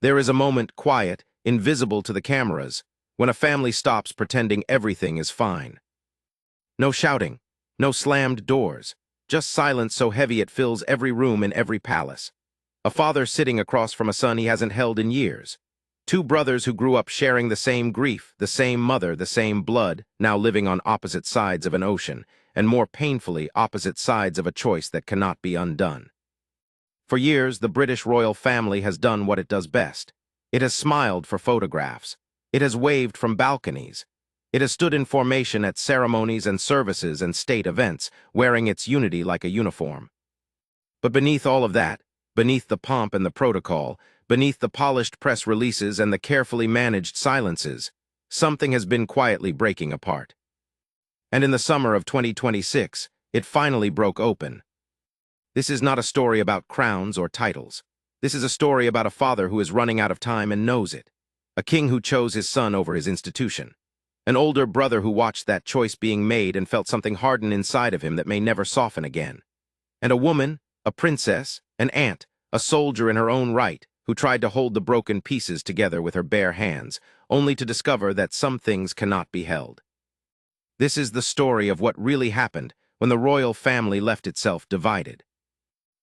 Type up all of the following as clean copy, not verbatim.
There is a moment quiet, invisible to the cameras, when a family stops pretending everything is fine. No shouting, no slammed doors, just silence so heavy it fills every room in every palace. A father sitting across from a son he hasn't held in years. Two brothers who grew up sharing the same grief, the same mother, the same blood, now living on opposite sides of an ocean, and more painfully, opposite sides of a choice that cannot be undone. For years, the British royal family has done what it does best. It has smiled for photographs. It has waved from balconies. It has stood in formation at ceremonies and services and state events, wearing its unity like a uniform. But beneath all of that, beneath the pomp and the protocol, beneath the polished press releases and the carefully managed silences, something has been quietly breaking apart. And in the summer of 2026, it finally broke open. This is not a story about crowns or titles. This is a story about a father who is running out of time and knows it. A king who chose his son over his institution. An older brother who watched that choice being made and felt something harden inside of him that may never soften again. And a woman, a princess, an aunt, a soldier in her own right, who tried to hold the broken pieces together with her bare hands, only to discover that some things cannot be held. This is the story of what really happened when the royal family left itself divided.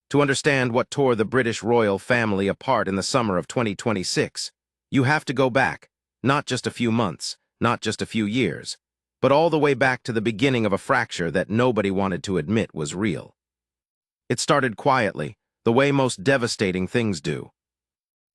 To understand what tore the British royal family apart in the summer of 2026, you have to go back, not just a few months, not just a few years, but all the way back to the beginning of a fracture that nobody wanted to admit was real. It started quietly, the way most devastating things do.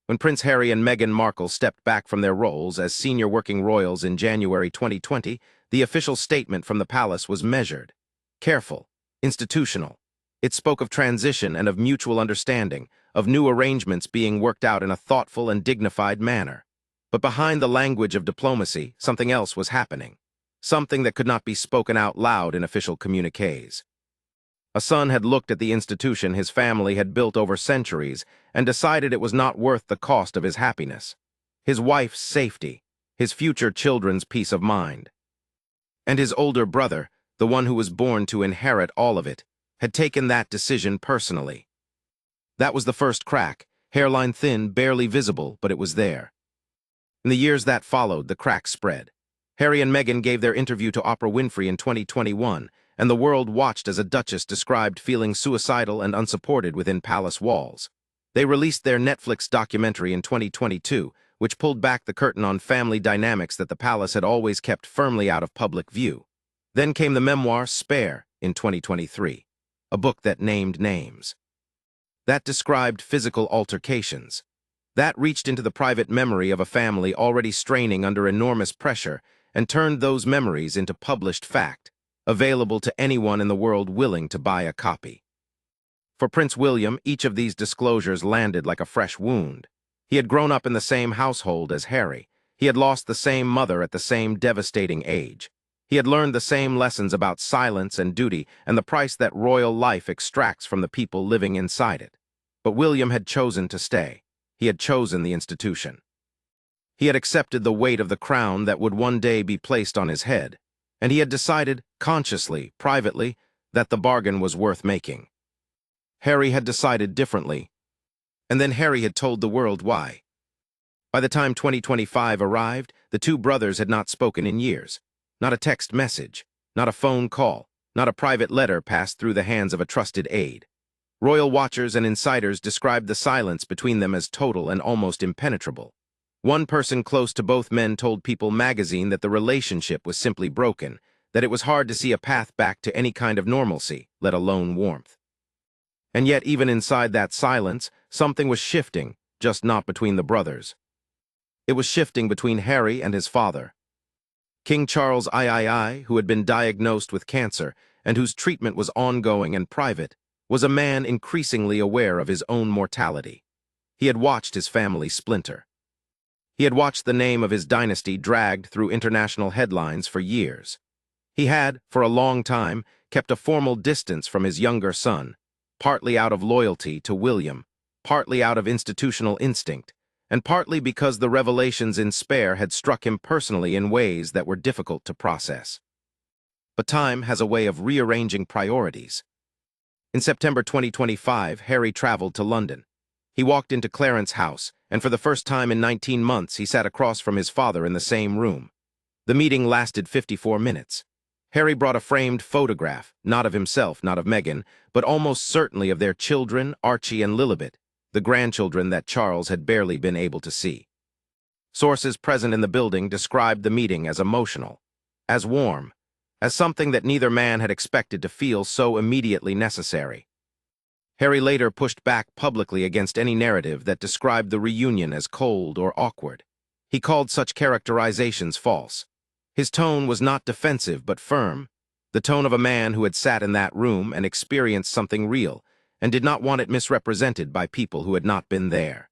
When Prince Harry and Meghan Markle stepped back from their roles as senior working royals in January 2020, the official statement from the palace was measured, careful, institutional. It spoke of transition and of mutual understanding, of new arrangements being worked out in a thoughtful and dignified manner. But behind the language of diplomacy, something else was happening. Something that could not be spoken out loud in official communiques. A son had looked at the institution his family had built over centuries and decided it was not worth the cost of his happiness, his wife's safety, his future children's peace of mind. And his older brother, the one who was born to inherit all of it, had taken that decision personally. That was the first crack, hairline thin, barely visible, but it was there. In the years that followed, the crack spread. Harry and Meghan gave their interview to Oprah Winfrey in 2021, and the world watched as a duchess described feeling suicidal and unsupported within palace walls. They released their Netflix documentary in 2022, which pulled back the curtain on family dynamics that the palace had always kept firmly out of public view. Then came the memoir Spare in 2023, a book that named names. That described physical altercations. That reached into the private memory of a family already straining under enormous pressure and turned those memories into published fact, available to anyone in the world willing to buy a copy. For Prince William, each of these disclosures landed like a fresh wound. He had grown up in the same household as Harry. He had lost the same mother at the same devastating age. He had learned the same lessons about silence and duty and the price that royal life extracts from the people living inside it. But William had chosen to stay. He had chosen the institution. He had accepted the weight of the crown that would one day be placed on his head, and he had decided, consciously, privately, that the bargain was worth making. Harry had decided differently, and then Harry had told the world why. By the time 2025 arrived, the two brothers had not spoken in years. Not a text message, not a phone call, not a private letter passed through the hands of a trusted aide. Royal watchers and insiders described the silence between them as total and almost impenetrable. One person close to both men told People magazine that the relationship was simply broken, that it was hard to see a path back to any kind of normalcy, let alone warmth. And yet, even inside that silence, something was shifting, just not between the brothers. It was shifting between Harry and his father. King Charles III, who had been diagnosed with cancer and whose treatment was ongoing and private, was a man increasingly aware of his own mortality. He had watched his family splinter. He had watched the name of his dynasty dragged through international headlines for years. He had, for a long time, kept a formal distance from his younger son, partly out of loyalty to William, partly out of institutional instinct, and partly because the revelations in Spare had struck him personally in ways that were difficult to process. But time has a way of rearranging priorities. In September 2025, Harry traveled to London. He walked into Clarence's house, and for the first time in 19 months he sat across from his father in the same room. The meeting lasted 54 minutes. Harry brought a framed photograph, not of himself, not of Meghan, but almost certainly of their children, Archie and Lilibet, the grandchildren that Charles had barely been able to see. Sources present in the building described the meeting as emotional, as warm, as something that neither man had expected to feel so immediately necessary. Harry later pushed back publicly against any narrative that described the reunion as cold or awkward. He called such characterizations false. His tone was not defensive but firm, the tone of a man who had sat in that room and experienced something real, and did not want it misrepresented by people who had not been there.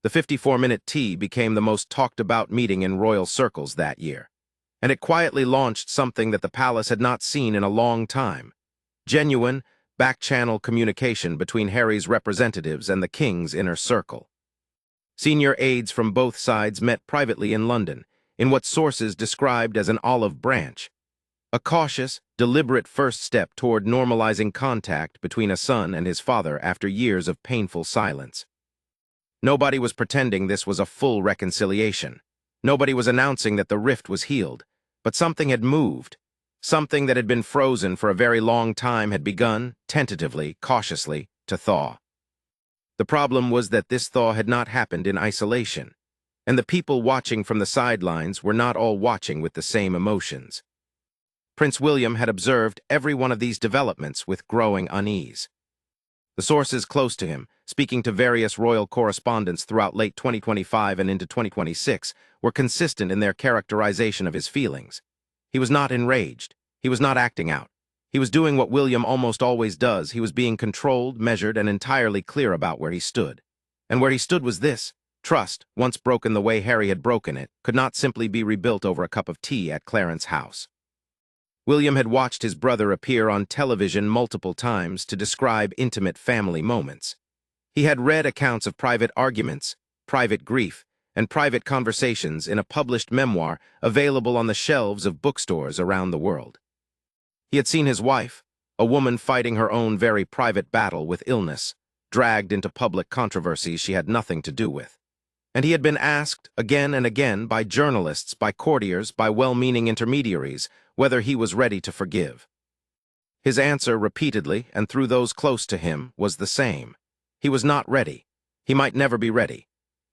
The 54-minute tea became the most talked-about meeting in royal circles that year, and it quietly launched something that the palace had not seen in a long time: genuine, back-channel communication between Harry's representatives and the king's inner circle. Senior aides from both sides met privately in London, in what sources described as an olive branch, a cautious, deliberate first step toward normalizing contact between a son and his father after years of painful silence. Nobody was pretending this was a full reconciliation. Nobody was announcing that the rift was healed, but something had moved. Something that had been frozen for a very long time had begun, tentatively, cautiously, to thaw. The problem was that this thaw had not happened in isolation, and the people watching from the sidelines were not all watching with the same emotions. Prince William had observed every one of these developments with growing unease. The sources close to him, speaking to various royal correspondents throughout late 2025 and into 2026, were consistent in their characterization of his feelings. He was not enraged. He was not acting out. He was doing what William almost always does. He was being controlled, measured, and entirely clear about where he stood. And where he stood was this: trust, once broken the way Harry had broken it, could not simply be rebuilt over a cup of tea at Clarence's house. William had watched his brother appear on television multiple times to describe intimate family moments. He had read accounts of private arguments, private grief, and private conversations in a published memoir available on the shelves of bookstores around the world. He had seen his wife, a woman fighting her own very private battle with illness, dragged into public controversies she had nothing to do with. And he had been asked again and again by journalists, by courtiers, by well-meaning intermediaries, whether he was ready to forgive. His answer repeatedly, and through those close to him, was the same. He was not ready. He might never be ready.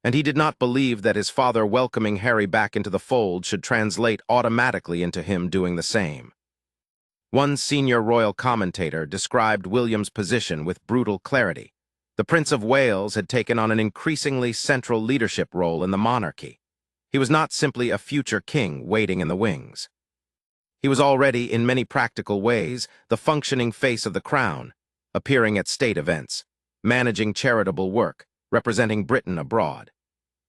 And he did not believe that his father welcoming Harry back into the fold should translate automatically into him doing the same. One senior royal commentator described William's position with brutal clarity. The Prince of Wales had taken on an increasingly central leadership role in the monarchy. He was not simply a future king waiting in the wings. He was already, in many practical ways, the functioning face of the crown, appearing at state events, managing charitable work, representing Britain abroad.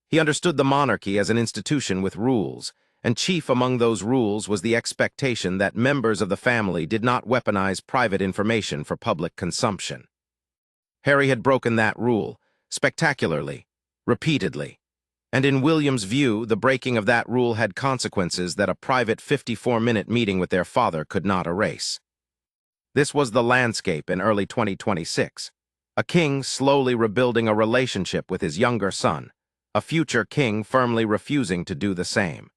He understood the monarchy as an institution with rules, and chief among those rules was the expectation that members of the family did not weaponize private information for public consumption. Harry had broken that rule, spectacularly, repeatedly, and in William's view, the breaking of that rule had consequences that a private 54-minute meeting with their father could not erase. This was the landscape in early 2026, a king slowly rebuilding a relationship with his younger son, a future king firmly refusing to do the same.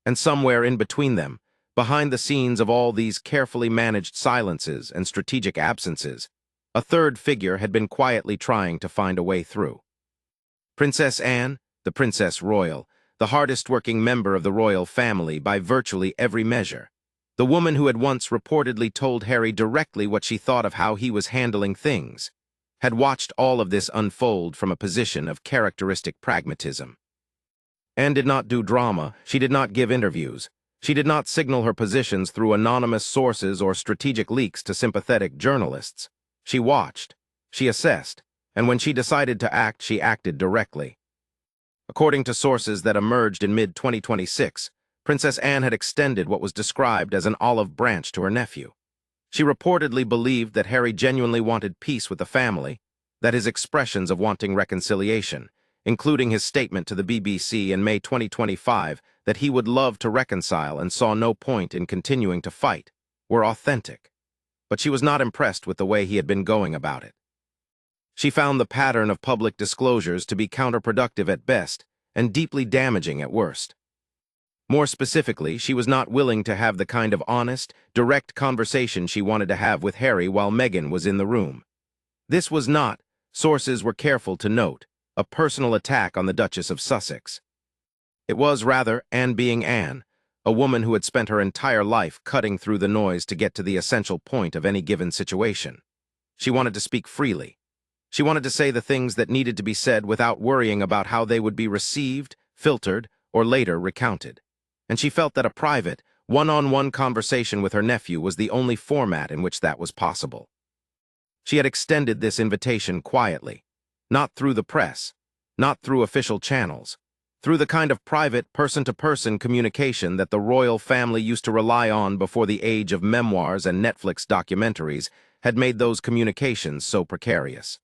And somewhere in between them, behind the scenes of all these carefully managed silences and strategic absences, a third figure had been quietly trying to find a way through. Princess Anne, the Princess Royal, the hardest-working member of the royal family by virtually every measure, the woman who had once reportedly told Harry directly what she thought of how he was handling things, had watched all of this unfold from a position of characteristic pragmatism. Anne did not do drama, she did not give interviews, she did not signal her positions through anonymous sources or strategic leaks to sympathetic journalists. She watched, she assessed, and when she decided to act, she acted directly. According to sources that emerged in mid-2026, Princess Anne had extended what was described as an olive branch to her nephew. She reportedly believed that Harry genuinely wanted peace with the family, that his expressions of wanting reconciliation, including his statement to the BBC in May 2025 that he would love to reconcile and saw no point in continuing to fight, were authentic. But she was not impressed with the way he had been going about it. She found the pattern of public disclosures to be counterproductive at best and deeply damaging at worst. More specifically, she was not willing to have the kind of honest, direct conversation she wanted to have with Harry while Meghan was in the room. This was not, sources were careful to note, a personal attack on the Duchess of Sussex. It was rather Anne being Anne, a woman who had spent her entire life cutting through the noise to get to the essential point of any given situation. She wanted to speak freely. She wanted to say the things that needed to be said without worrying about how they would be received, filtered, or later recounted. And she felt that a private, one-on-one conversation with her nephew was the only format in which that was possible. She had extended this invitation quietly, not through the press, not through official channels, through the kind of private, person-to-person communication that the royal family used to rely on before the age of memoirs and Netflix documentaries had made those communications so precarious.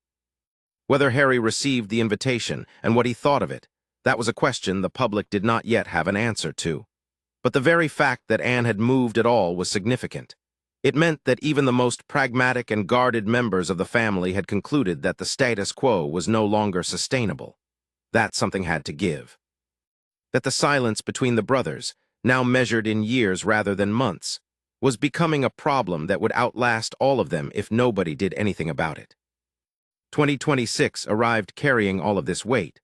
Whether Harry received the invitation and what he thought of it, that was a question the public did not yet have an answer to. But the very fact that Anne had moved at all was significant. It meant that even the most pragmatic and guarded members of the family had concluded that the status quo was no longer sustainable. That something had to give. That the silence between the brothers, now measured in years rather than months, was becoming a problem that would outlast all of them if nobody did anything about it. 2026 arrived carrying all of this weight,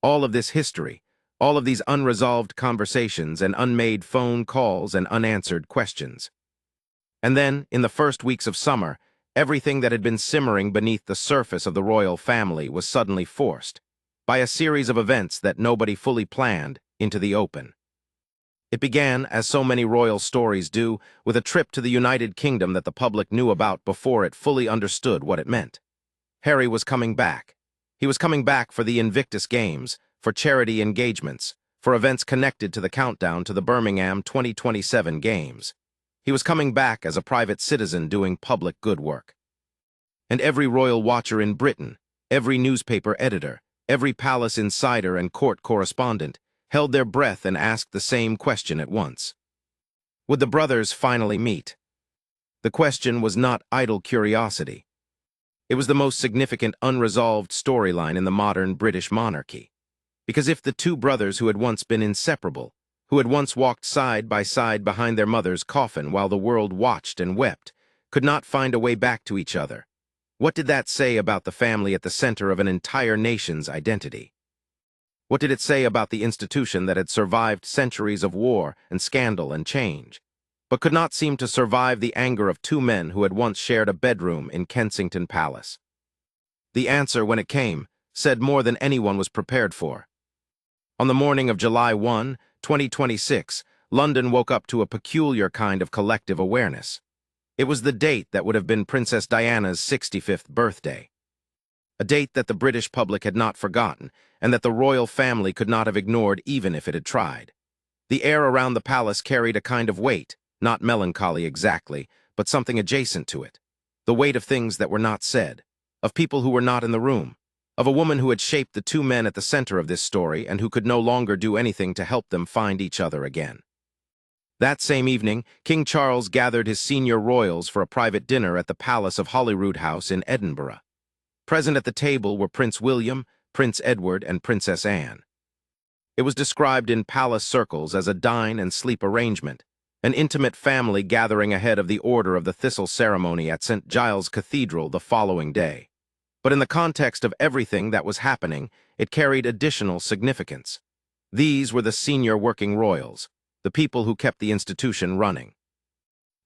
all of this history, all of these unresolved conversations and unmade phone calls and unanswered questions. And then, in the first weeks of summer, everything that had been simmering beneath the surface of the royal family was suddenly forced, by a series of events that nobody fully planned, into the open. It began, as so many royal stories do, with a trip to the United Kingdom that the public knew about before it fully understood what it meant. Harry was coming back. He was coming back for the Invictus Games, for charity engagements, for events connected to the countdown to the Birmingham 2027 Games. He was coming back as a private citizen doing public good work. And every royal watcher in Britain, every newspaper editor, every palace insider and court correspondent held their breath and asked the same question at once. Would the brothers finally meet? The question was not idle curiosity. It was the most significant unresolved storyline in the modern British monarchy. Because if the two brothers who had once been inseparable, who had once walked side by side behind their mother's coffin while the world watched and wept, could not find a way back to each other, what did that say about the family at the center of an entire nation's identity? What did it say about the institution that had survived centuries of war and scandal and change, but could not seem to survive the anger of two men who had once shared a bedroom in Kensington Palace? The answer, when it came, said more than anyone was prepared for. On the morning of July 1, 2026, London woke up to a peculiar kind of collective awareness. It was the date that would have been Princess Diana's 65th birthday. A date that the British public had not forgotten, and that the royal family could not have ignored even if it had tried. The air around the palace carried a kind of weight, not melancholy exactly, but something adjacent to it. The weight of things that were not said, of people who were not in the room, of a woman who had shaped the two men at the center of this story and who could no longer do anything to help them find each other again. That same evening, King Charles gathered his senior royals for a private dinner at the Palace of Holyrood House in Edinburgh. Present at the table were Prince William, Prince Edward, and Princess Anne. It was described in palace circles as a dine and sleep arrangement, an intimate family gathering ahead of the Order of the Thistle ceremony at St. Giles Cathedral the following day. But in the context of everything that was happening, it carried additional significance. These were the senior working royals, the people who kept the institution running.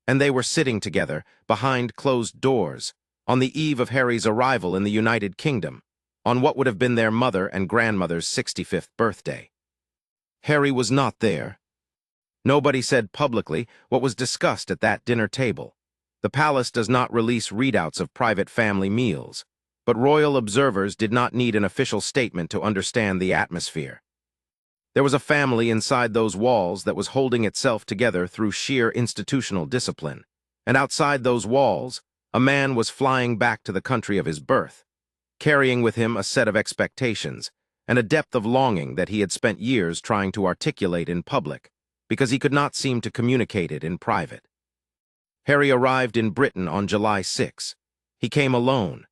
And they were sitting together, behind closed doors, on the eve of Harry's arrival in the United Kingdom, on what would have been their mother and grandmother's 65th birthday. Harry was not there. Nobody said publicly what was discussed at that dinner table. The palace does not release readouts of private family meals, but royal observers did not need an official statement to understand the atmosphere. There was a family inside those walls that was holding itself together through sheer institutional discipline, and outside those walls, a man was flying back to the country of his birth, carrying with him a set of expectations and a depth of longing that he had spent years trying to articulate in public, because he could not seem to communicate it in private. Harry arrived in Britain on July 6. He came alone.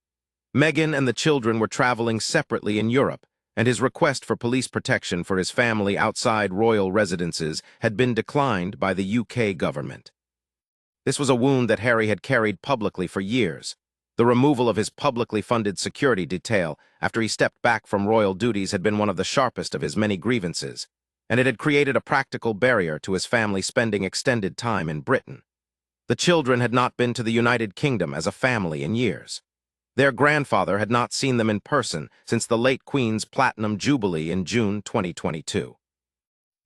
Meghan and the children were traveling separately in Europe, and his request for police protection for his family outside royal residences had been declined by the UK government. This was a wound that Harry had carried publicly for years. The removal of his publicly funded security detail after he stepped back from royal duties had been one of the sharpest of his many grievances, and it had created a practical barrier to his family spending extended time in Britain. The children had not been to the United Kingdom as a family in years. Their grandfather had not seen them in person since the late Queen's Platinum Jubilee in June 2022.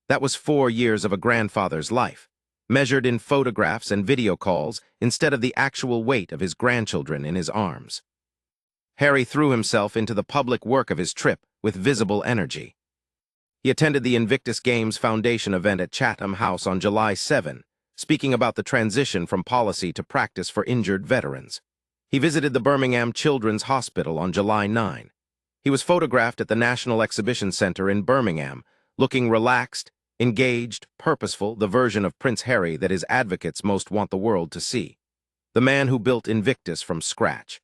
That was 4 years of a grandfather's life, measured in photographs and video calls instead of the actual weight of his grandchildren in his arms. Harry threw himself into the public work of his trip with visible energy. He attended the Invictus Games Foundation event at Chatham House on July 7, speaking about the transition from policy to practice for injured veterans. He visited the Birmingham Children's Hospital on July 9. He was photographed at the National Exhibition Center in Birmingham, looking relaxed, engaged, purposeful, the version of Prince Harry that his advocates most want the world to see. The man who built Invictus from scratch.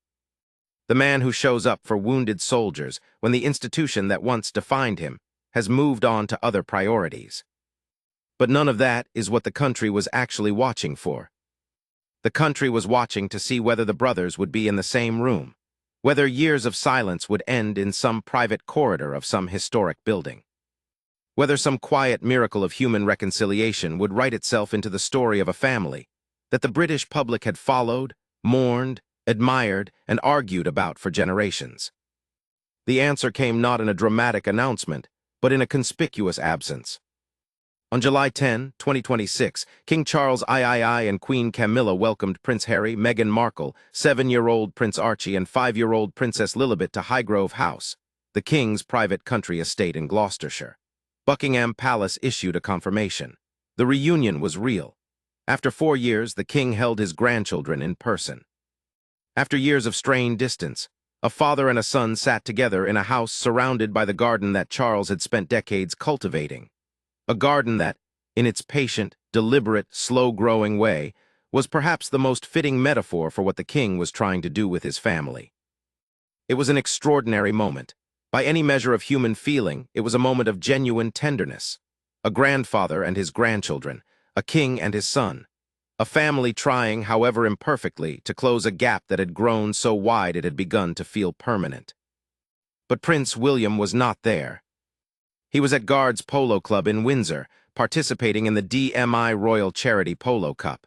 The man who shows up for wounded soldiers when the institution that once defined him has moved on to other priorities. But none of that is what the country was actually watching for. The country was watching to see whether the brothers would be in the same room, whether years of silence would end in some private corridor of some historic building, whether some quiet miracle of human reconciliation would write itself into the story of a family that the British public had followed, mourned, admired, and argued about for generations. The answer came not in a dramatic announcement, but in a conspicuous absence. On July 10, 2026, King Charles III and Queen Camilla welcomed Prince Harry, Meghan Markle, 7-year-old Prince Archie, and 5-year-old Princess Lilibet to Highgrove House, the King's private country estate in Gloucestershire. Buckingham Palace issued a confirmation. The reunion was real. After 4 years, the King held his grandchildren in person. After years of strained distance, a father and a son sat together in a house surrounded by the garden that Charles had spent decades cultivating. A garden that, in its patient, deliberate, slow-growing way, was perhaps the most fitting metaphor for what the King was trying to do with his family. It was an extraordinary moment. By any measure of human feeling, it was a moment of genuine tenderness. A grandfather and his grandchildren, a king and his son, a family trying, however imperfectly, to close a gap that had grown so wide it had begun to feel permanent. But Prince William was not there. He was at Guards Polo Club in Windsor, participating in the DMI Royal Charity Polo Cup.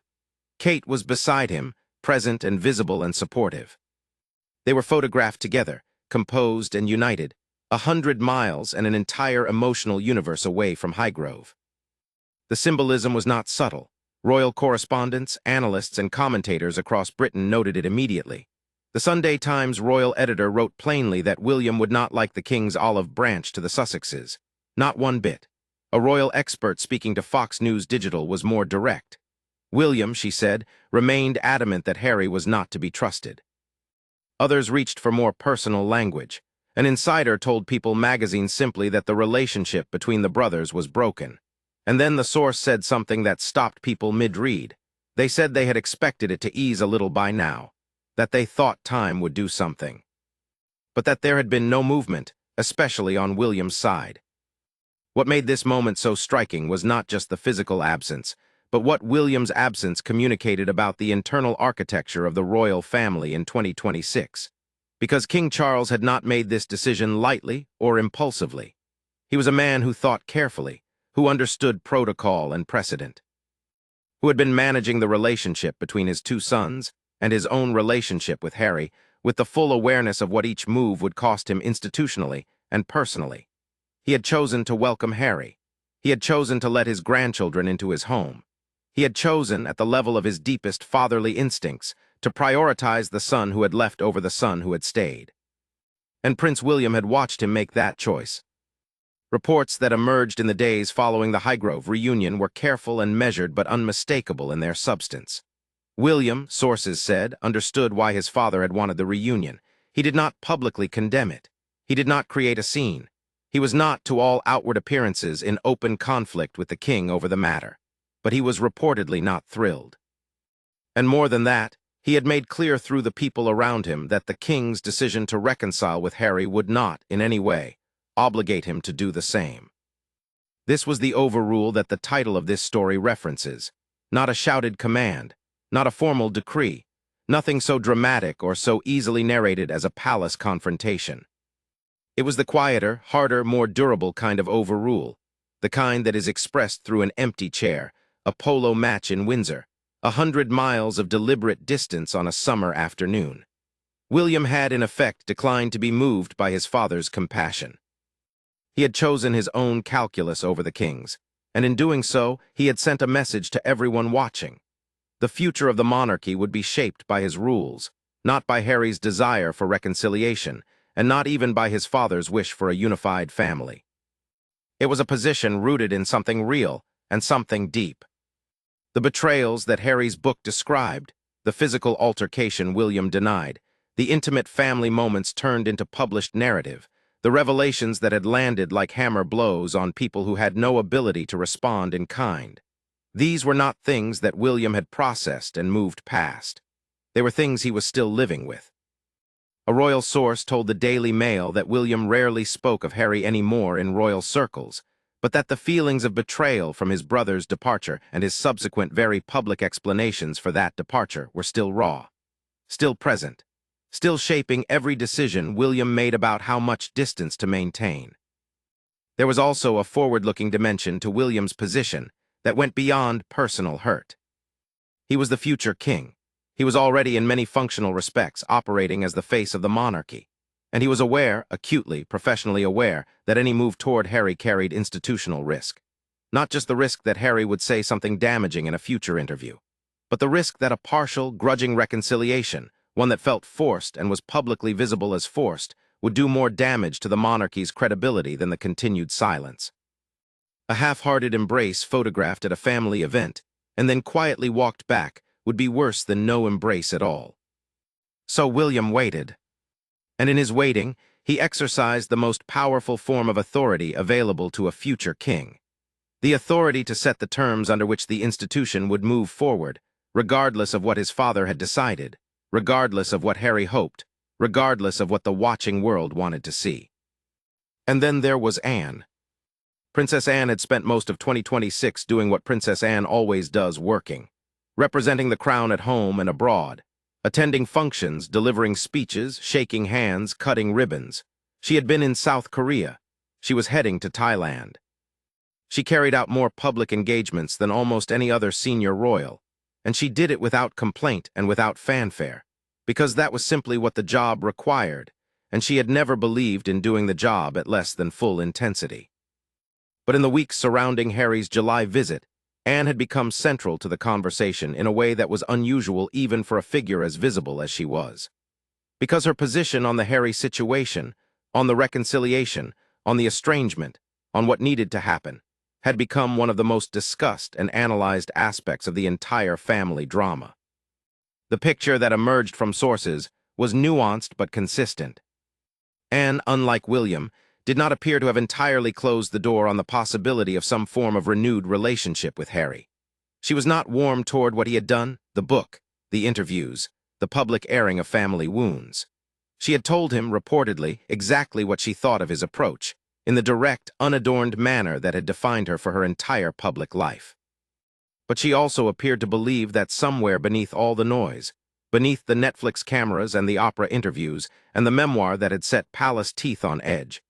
Kate was beside him, present and visible and supportive. They were photographed together, composed and united, 100 miles and an entire emotional universe away from Highgrove. The symbolism was not subtle. Royal correspondents, analysts, and commentators across Britain noted it immediately. The Sunday Times royal editor wrote plainly that William would not like the King's olive branch to the Sussexes. Not one bit. A royal expert speaking to Fox News Digital was more direct. William, she said, remained adamant that Harry was not to be trusted. Others reached for more personal language. An insider told People magazine simply that the relationship between the brothers was broken. And then the source said something that stopped people mid-read. They said they had expected it to ease a little by now, that they thought time would do something. But that there had been no movement, especially on William's side. What made this moment so striking was not just the physical absence, but what William's absence communicated about the internal architecture of the royal family in 2026. Because King Charles had not made this decision lightly or impulsively. He was a man who thought carefully, who understood protocol and precedent, who had been managing the relationship between his 2 sons and his own relationship with Harry, with the full awareness of what each move would cost him institutionally and personally. He had chosen to welcome Harry. He had chosen to let his grandchildren into his home. He had chosen, at the level of his deepest fatherly instincts, to prioritize the son who had left over the son who had stayed. And Prince William had watched him make that choice. Reports that emerged in the days following the Highgrove reunion were careful and measured but unmistakable in their substance. William, sources said, understood why his father had wanted the reunion. He did not publicly condemn it. He did not create a scene. He was not, to all outward appearances, in open conflict with the King over the matter. But he was reportedly not thrilled. And more than that, He had made clear through the people around him that the king's decision to reconcile with Harry would not, in any way, obligate him to do the same. This was the overrule that the title of this story references, not a shouted command, not a formal decree, nothing so dramatic or so easily narrated as a palace confrontation. It was the quieter, harder, more durable kind of overrule, the kind that is expressed through an empty chair, a polo match in Windsor, 100 miles of deliberate distance on a summer afternoon. William had, in effect, declined to be moved by his father's compassion. He had chosen his own calculus over the king's, and in doing so, he had sent a message to everyone watching. The future of the monarchy would be shaped by his rules, not by Harry's desire for reconciliation, and not even by his father's wish for a unified family. It was a position rooted in something real and something deep. The betrayals that Harry's book described, the physical altercation William denied, the intimate family moments turned into published narrative, the revelations that had landed like hammer blows on people who had no ability to respond in kind. These were not things that William had processed and moved past. They were things he was still living with. A royal source told the Daily Mail that William rarely spoke of Harry anymore in royal circles, but that the feelings of betrayal from his brother's departure and his subsequent very public explanations for that departure were still raw, still present, still shaping every decision William made about how much distance to maintain. There was also a forward-looking dimension to William's position that went beyond personal hurt. He was the future king. He was already in many functional respects operating as the face of the monarchy, and he was aware, acutely, professionally aware, that any move toward Harry carried institutional risk. Not just the risk that Harry would say something damaging in a future interview, but the risk that a partial, grudging reconciliation, one that felt forced and was publicly visible as forced, would do more damage to the monarchy's credibility than the continued silence. A half-hearted embrace photographed at a family event, and then quietly walked back, would be worse than no embrace at all. So William waited. And in his waiting, he exercised the most powerful form of authority available to a future king. The authority to set the terms under which the institution would move forward, regardless of what his father had decided, regardless of what Harry hoped, regardless of what the watching world wanted to see. And then there was Anne. Princess Anne had spent most of 2026 doing what Princess Anne always does, working, representing the crown at home and abroad, attending functions, delivering speeches, shaking hands, cutting ribbons. She had been in South Korea. She was heading to Thailand. She carried out more public engagements than almost any other senior royal, and she did it without complaint and without fanfare, because that was simply what the job required, and she had never believed in doing the job at less than full intensity. But in the weeks surrounding Harry's July visit, Anne had become central to the conversation in a way that was unusual even for a figure as visible as she was. Because her position on the Harry situation, on the reconciliation, on the estrangement, on what needed to happen, had become one of the most discussed and analyzed aspects of the entire family drama. The picture that emerged from sources was nuanced but consistent. Anne, unlike William, did not appear to have entirely closed the door on the possibility of some form of renewed relationship with Harry. She was not warm toward what he had done, the book, the interviews, the public airing of family wounds. She had told him, reportedly, exactly what she thought of his approach, in the direct, unadorned manner that had defined her for her entire public life. But she also appeared to believe that somewhere beneath all the noise, beneath the Netflix cameras and the opera interviews and the memoir that had set palace teeth on edge,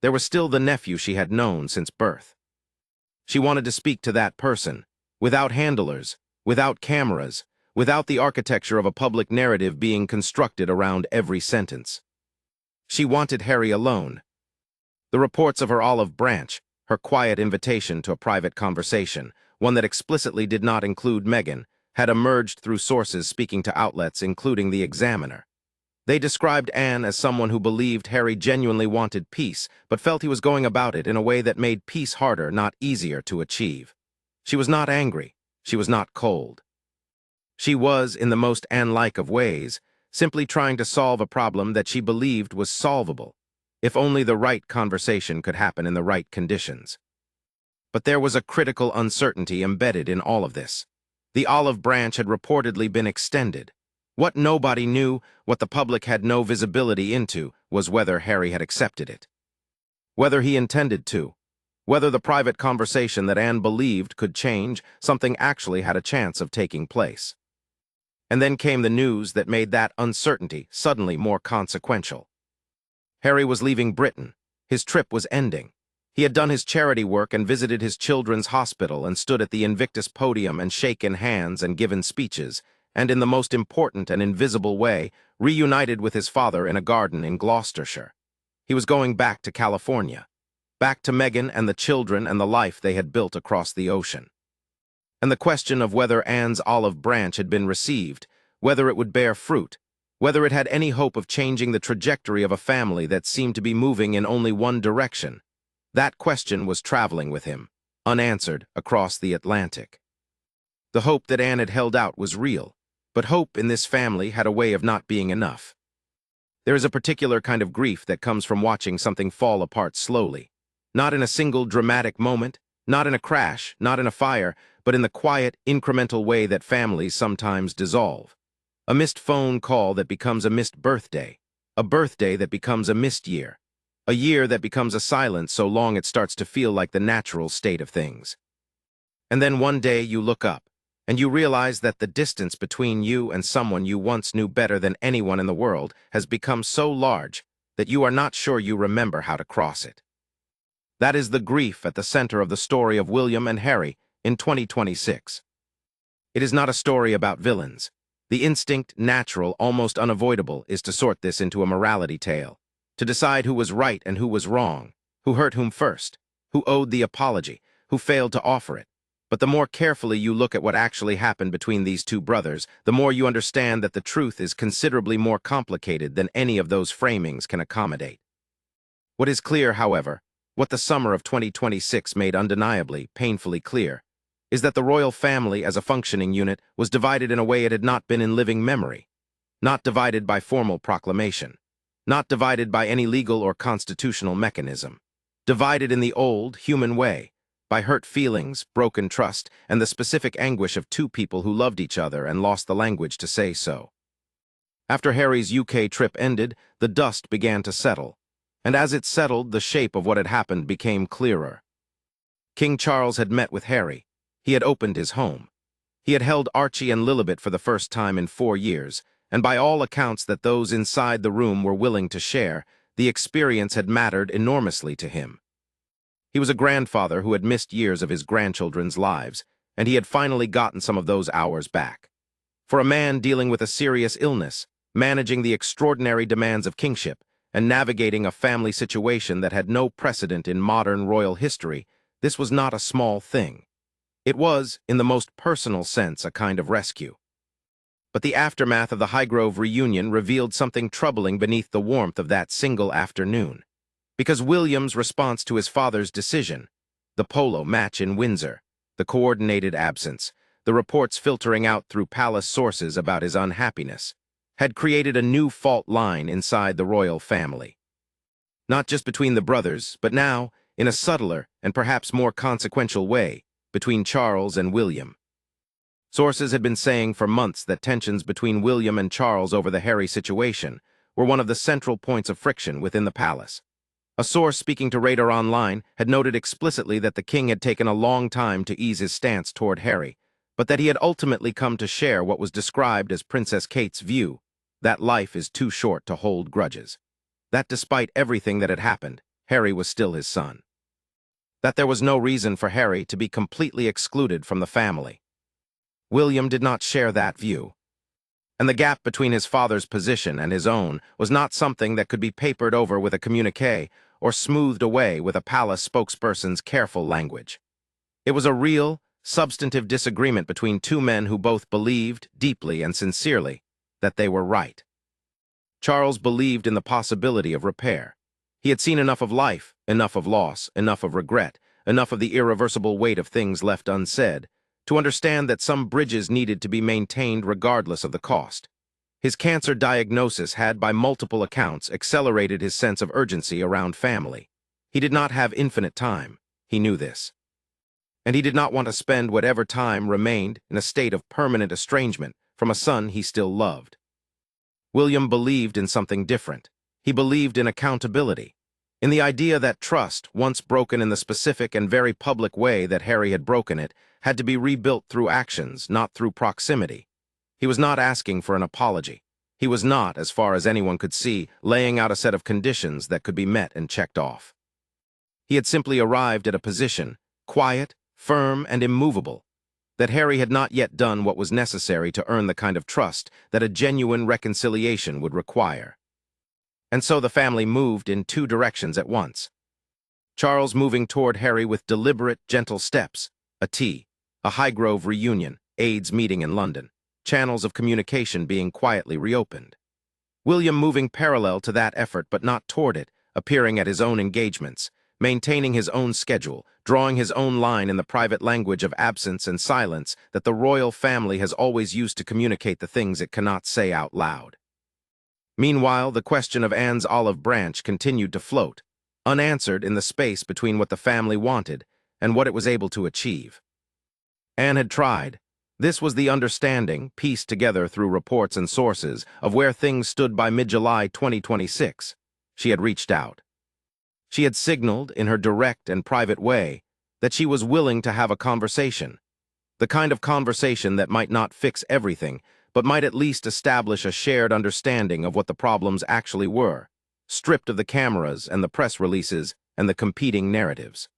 there was still the nephew she had known since birth. She wanted to speak to that person, without handlers, without cameras, without the architecture of a public narrative being constructed around every sentence. She wanted Harry alone. The reports of her olive branch, her quiet invitation to a private conversation, one that explicitly did not include Meghan, had emerged through sources speaking to outlets including the Examiner. They described Anne as someone who believed Harry genuinely wanted peace, but felt he was going about it in a way that made peace harder, not easier to achieve. She was not angry. She was not cold. She was, in the most Anne-like of ways, simply trying to solve a problem that she believed was solvable, if only the right conversation could happen in the right conditions. But there was a critical uncertainty embedded in all of this. The olive branch had reportedly been extended. What nobody knew, what the public had no visibility into, was whether Harry had accepted it. Whether he intended to. Whether the private conversation that Anne believed could change, something actually had a chance of taking place. And then came the news that made that uncertainty suddenly more consequential. Harry was leaving Britain. His trip was ending. He had done his charity work and visited his children's hospital and stood at the Invictus podium and shaken hands and given speeches, and in the most important and invisible way, reunited with his father in a garden in Gloucestershire. He was going back to California, back to Meghan and the children and the life they had built across the ocean. And the question of whether Anne's olive branch had been received, whether it would bear fruit, whether it had any hope of changing the trajectory of a family that seemed to be moving in only one direction, that question was traveling with him, unanswered, across the Atlantic. The hope that Anne had held out was real, but hope in this family had a way of not being enough. There is a particular kind of grief that comes from watching something fall apart slowly, not in a single dramatic moment, not in a crash, not in a fire, but in the quiet, incremental way that families sometimes dissolve. A missed phone call that becomes a missed birthday, a birthday that becomes a missed year, a year that becomes a silence so long it starts to feel like the natural state of things. And then one day you look up, and you realize that the distance between you and someone you once knew better than anyone in the world has become so large that you are not sure you remember how to cross it. That is the grief at the center of the story of William and Harry in 2026. It is not a story about villains. The instinct, natural, almost unavoidable, is to sort this into a morality tale, to decide who was right and who was wrong, who hurt whom first, who owed the apology, who failed to offer it. But the more carefully you look at what actually happened between these two brothers, the more you understand that the truth is considerably more complicated than any of those framings can accommodate. What is clear, however, what the summer of 2026 made undeniably, painfully clear, is that the royal family as a functioning unit was divided in a way it had not been in living memory, not divided by formal proclamation, not divided by any legal or constitutional mechanism, divided in the old, human way, by hurt feelings, broken trust, and the specific anguish of two people who loved each other and lost the language to say so. After Harry's UK trip ended, the dust began to settle, and as it settled, the shape of what had happened became clearer. King Charles had met with Harry. He had opened his home. He had held Archie and Lilibet for the first time in 4 years, and by all accounts that those inside the room were willing to share, the experience had mattered enormously to him. He was a grandfather who had missed years of his grandchildren's lives, and he had finally gotten some of those hours back. For a man dealing with a serious illness, managing the extraordinary demands of kingship, and navigating a family situation that had no precedent in modern royal history, this was not a small thing. It was, in the most personal sense, a kind of rescue. But the aftermath of the Highgrove reunion revealed something troubling beneath the warmth of that single afternoon. Because William's response to his father's decision, the polo match in Windsor, the coordinated absence, the reports filtering out through palace sources about his unhappiness, had created a new fault line inside the royal family. Not just between the brothers, but now, in a subtler and perhaps more consequential way, between Charles and William. Sources had been saying for months that tensions between William and Charles over the Harry situation were one of the central points of friction within the palace. A source speaking to Radar Online had noted explicitly that the king had taken a long time to ease his stance toward Harry, but that he had ultimately come to share what was described as Princess Kate's view, that life is too short to hold grudges. That despite everything that had happened, Harry was still his son. That there was no reason for Harry to be completely excluded from the family. William did not share that view. And the gap between his father's position and his own was not something that could be papered over with a communiqué or smoothed away with a palace spokesperson's careful language. It was a real, substantive disagreement between two men who both believed, deeply and sincerely, that they were right. Charles believed in the possibility of repair. He had seen enough of life, enough of loss, enough of regret, enough of the irreversible weight of things left unsaid, to understand that some bridges needed to be maintained regardless of the cost. His cancer diagnosis had, by multiple accounts, accelerated his sense of urgency around family. He did not have infinite time. He knew this. And he did not want to spend whatever time remained in a state of permanent estrangement from a son he still loved. William believed in something different. He believed in accountability, in the idea that trust, once broken in the specific and very public way that Harry had broken it, had to be rebuilt through actions, not through proximity. He was not asking for an apology. He was not, as far as anyone could see, laying out a set of conditions that could be met and checked off. He had simply arrived at a position, quiet, firm, and immovable, that Harry had not yet done what was necessary to earn the kind of trust that a genuine reconciliation would require. And so the family moved in two directions at once. Charles moving toward Harry with deliberate, gentle steps, a tea, a Highgrove reunion, aides meeting in London, channels of communication being quietly reopened. William moving parallel to that effort but not toward it, appearing at his own engagements, maintaining his own schedule, drawing his own line in the private language of absence and silence that the royal family has always used to communicate the things it cannot say out loud. Meanwhile, the question of Anne's olive branch continued to float, unanswered in the space between what the family wanted and what it was able to achieve. Anne had tried. This was the understanding, pieced together through reports and sources, of where things stood by mid-July 2026. She had reached out. She had signaled, in her direct and private way, that she was willing to have a conversation. The kind of conversation that might not fix everything, but might at least establish a shared understanding of what the problems actually were, stripped of the cameras and the press releases and the competing narratives.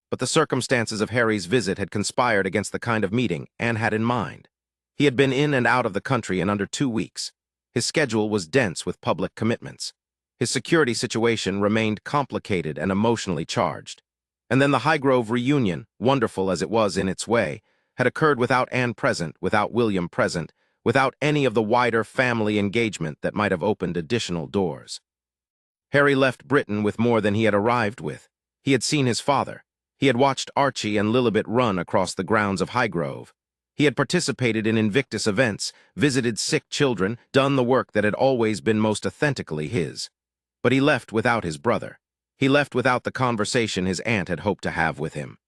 But the circumstances of Harry's visit had conspired against the kind of meeting Anne had in mind. He had been in and out of the country in under 2 weeks. His schedule was dense with public commitments. His security situation remained complicated and emotionally charged. And then the Highgrove reunion, wonderful as it was in its way, had occurred without Anne present, without William present, without any of the wider family engagement that might have opened additional doors. Harry left Britain with more than he had arrived with. He had seen his father. He had watched Archie and Lilibet run across the grounds of Highgrove. He had participated in Invictus events, visited sick children, done the work that had always been most authentically his. But he left without his brother. He left without the conversation his aunt had hoped to have with him.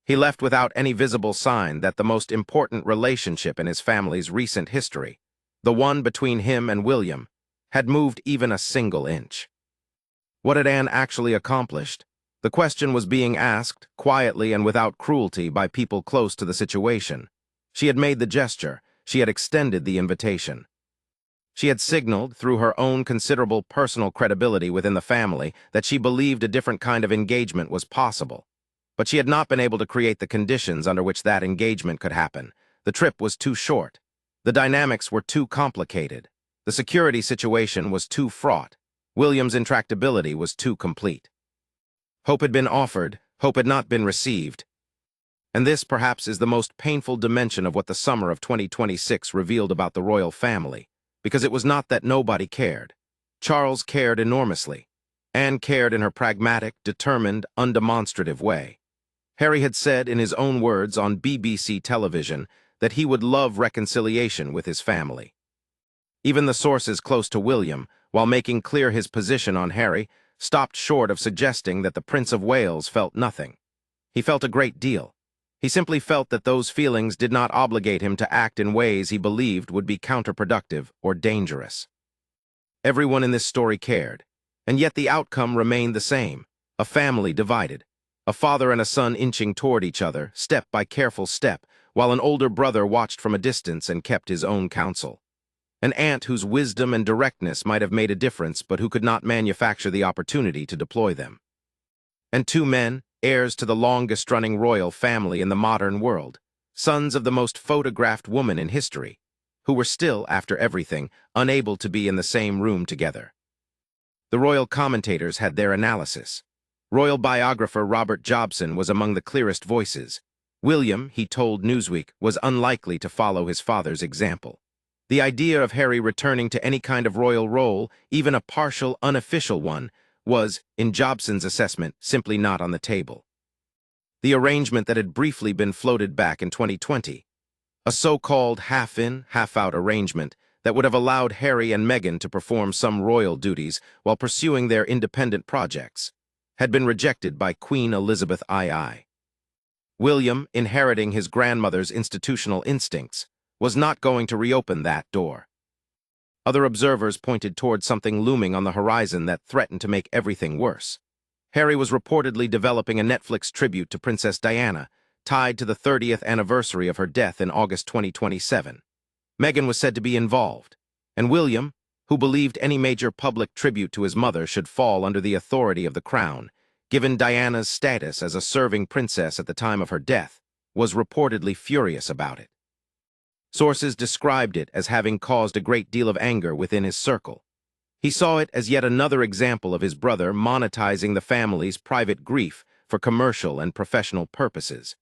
He left without any visible sign that the most important relationship in his family's recent history, the one between him and William, had moved even a single inch. What had Anne actually accomplished? The question was being asked, quietly and without cruelty, by people close to the situation. She had made the gesture. She had extended the invitation. She had signaled, through her own considerable personal credibility within the family, that she believed a different kind of engagement was possible. But she had not been able to create the conditions under which that engagement could happen. The trip was too short. The dynamics were too complicated. The security situation was too fraught. William's intractability was too complete. Hope had been offered, hope had not been received. And this, perhaps, is the most painful dimension of what the summer of 2026 revealed about the royal family, because it was not that nobody cared. Charles cared enormously. Anne cared in her pragmatic, determined, undemonstrative way. Harry had said, in his own words on BBC television, that he would love reconciliation with his family. Even the sources close to William, while making clear his position on Harry, stopped short of suggesting that the Prince of Wales felt nothing. He felt a great deal. He simply felt that those feelings did not obligate him to act in ways he believed would be counterproductive or dangerous. Everyone in this story cared, and yet the outcome remained the same: a family divided, a father and a son inching toward each other, step by careful step, while an older brother watched from a distance and kept his own counsel. An aunt whose wisdom and directness might have made a difference, but who could not manufacture the opportunity to deploy them. And two men, heirs to the longest-running royal family in the modern world, sons of the most photographed woman in history, who were still, after everything, unable to be in the same room together. The royal commentators had their analysis. Royal biographer Robert Jobson was among the clearest voices. William, he told Newsweek, was unlikely to follow his father's example. The idea of Harry returning to any kind of royal role, even a partial, unofficial one, was, in Jobson's assessment, simply not on the table. The arrangement that had briefly been floated back in 2020, a so-called half-in, half-out arrangement that would have allowed Harry and Meghan to perform some royal duties while pursuing their independent projects, had been rejected by Queen Elizabeth II. William, inheriting his grandmother's institutional instincts, was not going to reopen that door. Other observers pointed toward something looming on the horizon that threatened to make everything worse. Harry was reportedly developing a Netflix tribute to Princess Diana, tied to the 30th anniversary of her death in August 2027. Meghan was said to be involved, and William, who believed any major public tribute to his mother should fall under the authority of the crown, given Diana's status as a serving princess at the time of her death, was reportedly furious about it. Sources described it as having caused a great deal of anger within his circle. He saw it as yet another example of his brother monetizing the family's private grief for commercial and professional purposes.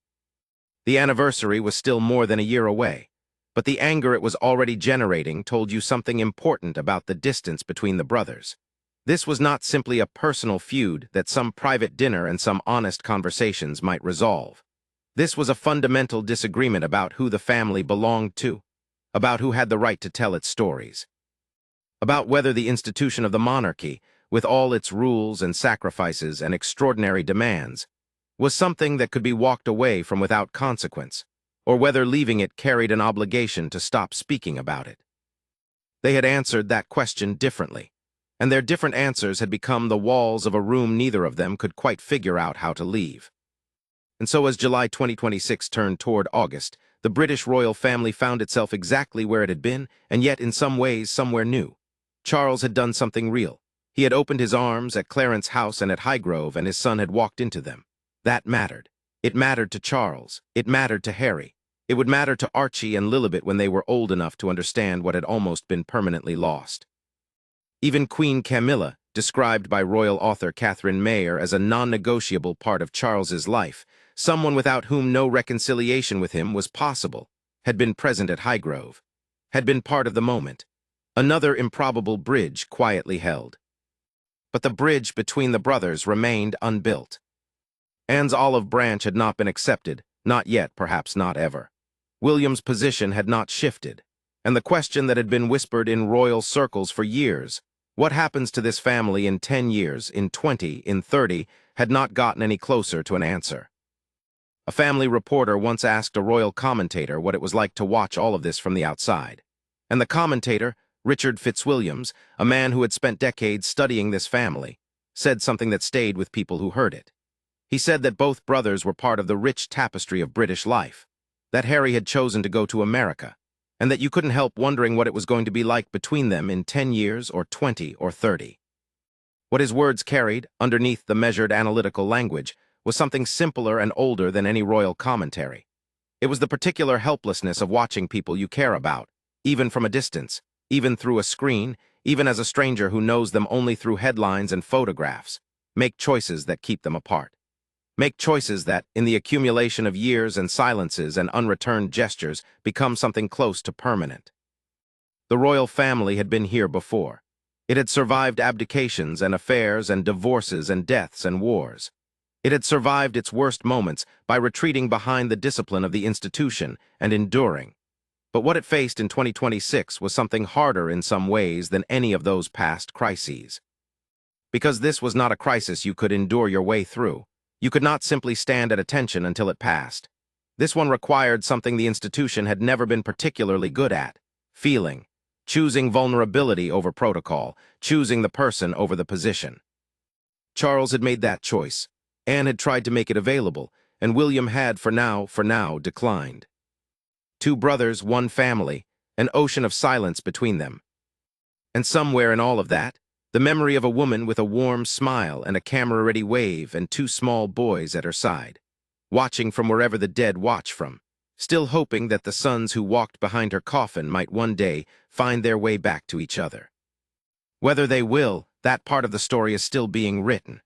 The anniversary was still more than a year away, but the anger it was already generating told you something important about the distance between the brothers. This was not simply a personal feud that some private dinner and some honest conversations might resolve. This was a fundamental disagreement about who the family belonged to, about who had the right to tell its stories, about whether the institution of the monarchy, with all its rules and sacrifices and extraordinary demands, was something that could be walked away from without consequence, or whether leaving it carried an obligation to stop speaking about it. They had answered that question differently, and their different answers had become the walls of a room neither of them could quite figure out how to leave. And so as July 2026 turned toward August, the British royal family found itself exactly where it had been, and yet in some ways somewhere new. Charles had done something real. He had opened his arms at Clarence's house and at Highgrove, and his son had walked into them. That mattered. It mattered to Charles. It mattered to Harry. It would matter to Archie and Lilibet when they were old enough to understand what had almost been permanently lost. Even Queen Camilla, described by royal author Catherine Mayer as a non-negotiable part of Charles's life, someone without whom no reconciliation with him was possible, had been present at Highgrove, had been part of the moment. Another improbable bridge quietly held. But the bridge between the brothers remained unbuilt. Anne's olive branch had not been accepted, not yet, perhaps not ever. William's position had not shifted, and the question that had been whispered in royal circles for years, what happens to this family in 10 years, in 20, in 30, had not gotten any closer to an answer. A family reporter once asked a royal commentator what it was like to watch all of this from the outside, and the commentator, Richard Fitzwilliams, a man who had spent decades studying this family, said something that stayed with people who heard it. He said that both brothers were part of the rich tapestry of British life, that Harry had chosen to go to America, and that you couldn't help wondering what it was going to be like between them in 10 years or 20 or 30. What his words carried, underneath the measured analytical language, was something simpler and older than any royal commentary. It was the particular helplessness of watching people you care about, even from a distance, even through a screen, even as a stranger who knows them only through headlines and photographs, make choices that keep them apart. Make choices that, in the accumulation of years and silences and unreturned gestures, become something close to permanent. The royal family had been here before. It had survived abdications and affairs and divorces and deaths and wars. It had survived its worst moments by retreating behind the discipline of the institution and enduring. But what it faced in 2026 was something harder in some ways than any of those past crises. Because this was not a crisis you could endure your way through. You could not simply stand at attention until it passed. This one required something the institution had never been particularly good at: feeling, choosing vulnerability over protocol, choosing the person over the position. Charles had made that choice. Anne had tried to make it available, and William had, for now, declined. Two brothers, one family, an ocean of silence between them. And somewhere in all of that, the memory of a woman with a warm smile and a camera-ready wave and two small boys at her side, watching from wherever the dead watch from, still hoping that the sons who walked behind her coffin might one day find their way back to each other. Whether they will, that part of the story is still being written.